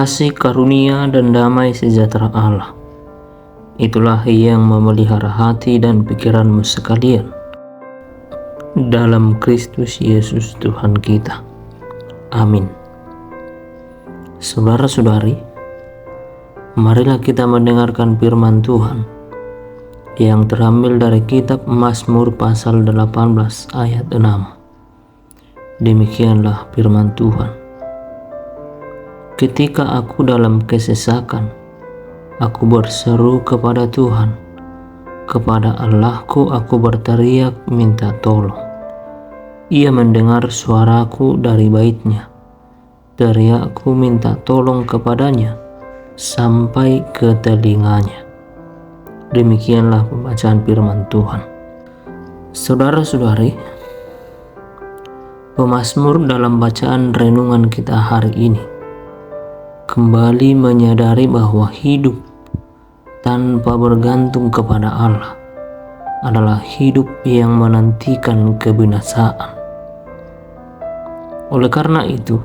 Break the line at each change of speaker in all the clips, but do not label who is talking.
Kasih karunia dan damai sejahtera Allah, itulah yang memelihara hati dan pikiranmu sekalian dalam Kristus Yesus Tuhan kita. Amin. Saudara-saudari, marilah kita mendengarkan firman Tuhan yang terambil dari kitab Mazmur pasal 18 ayat 6. Demikianlah firman Tuhan. Ketika aku dalam kesesakan, aku berseru kepada Tuhan. Kepada Allahku aku berteriak minta tolong. Ia mendengar suaraku dari baitnya. Teriakku minta tolong kepadanya sampai ke telinganya. Demikianlah pembacaan firman Tuhan. Saudara-saudari, pemazmur dalam bacaan renungan kita hari ini kembali menyadari bahwa hidup tanpa bergantung kepada Allah adalah hidup yang menantikan kebinasaan. Oleh karena itu,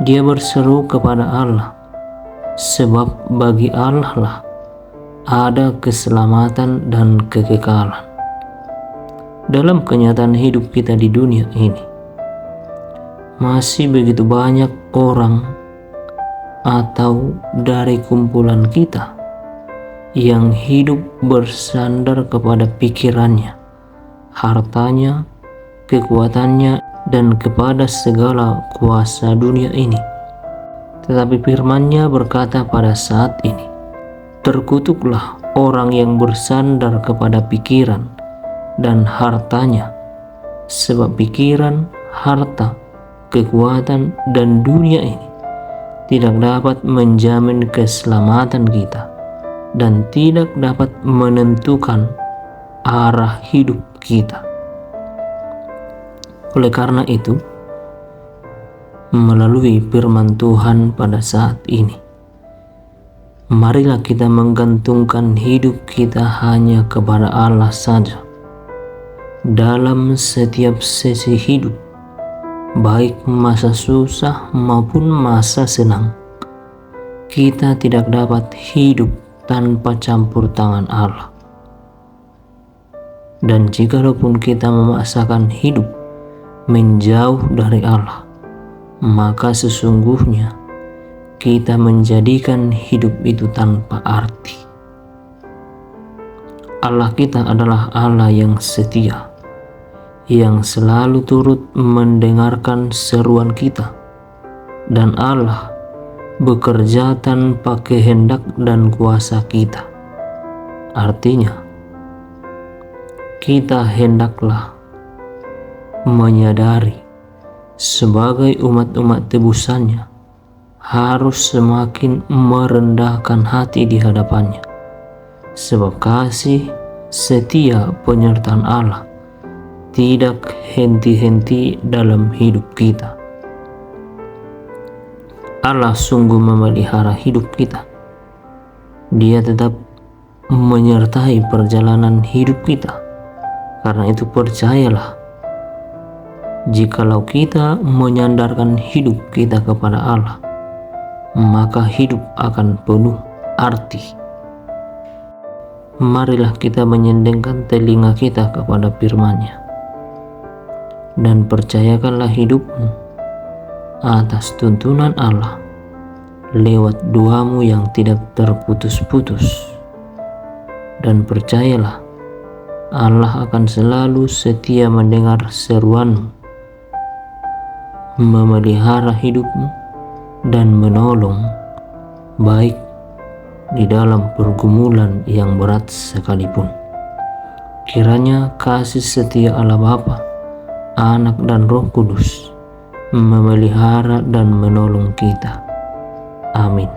dia berseru kepada Allah, sebab bagi Allah lah ada keselamatan dan kekekalan. Dalam kenyataan hidup kita di dunia ini, masih begitu banyak orang atau dari kumpulan kita yang hidup bersandar kepada pikirannya, hartanya, kekuatannya, dan kepada segala kuasa dunia ini. Tetapi firman-Nya berkata pada saat ini, terkutuklah orang yang bersandar kepada pikiran dan hartanya, sebab pikiran, harta, kekuatan, dan dunia ini tidak dapat menjamin keselamatan kita dan tidak dapat menentukan arah hidup kita. Oleh karena itu, melalui firman Tuhan pada saat ini, marilah kita menggantungkan hidup kita hanya kepada Allah saja. Dalam setiap sesi hidup, baik masa susah maupun masa senang, kita tidak dapat hidup tanpa campur tangan Allah. Dan jikalaupun kita memaksakan hidup menjauh dari Allah, maka sesungguhnya kita menjadikan hidup itu tanpa arti. Allah kita adalah Allah yang setia, yang selalu turut mendengarkan seruan kita, dan Allah bekerja tanpa kehendak dan kuasa kita. Artinya, kita hendaklah menyadari sebagai umat-umat tebusannya harus semakin merendahkan hati di hadapannya, sebab kasih setia penyertaan Allah tidak henti-henti dalam hidup kita. Allah sungguh memelihara hidup kita. Dia tetap menyertai perjalanan hidup kita. Karena itu percayalah, jikalau kita menyandarkan hidup kita kepada Allah, maka hidup akan penuh arti. Marilah kita menyendengkan telinga kita kepada firman-Nya, dan percayakanlah hidupmu atas tuntunan Allah lewat doamu yang tidak terputus-putus. Dan percayalah, Allah akan selalu setia mendengar seruanmu, memelihara hidupmu, dan menolong, baik di dalam pergumulan yang berat sekalipun. Kiranya kasih setia Allah Bapa, Anak, dan Roh Kudus memelihara dan menolong kita. Amin.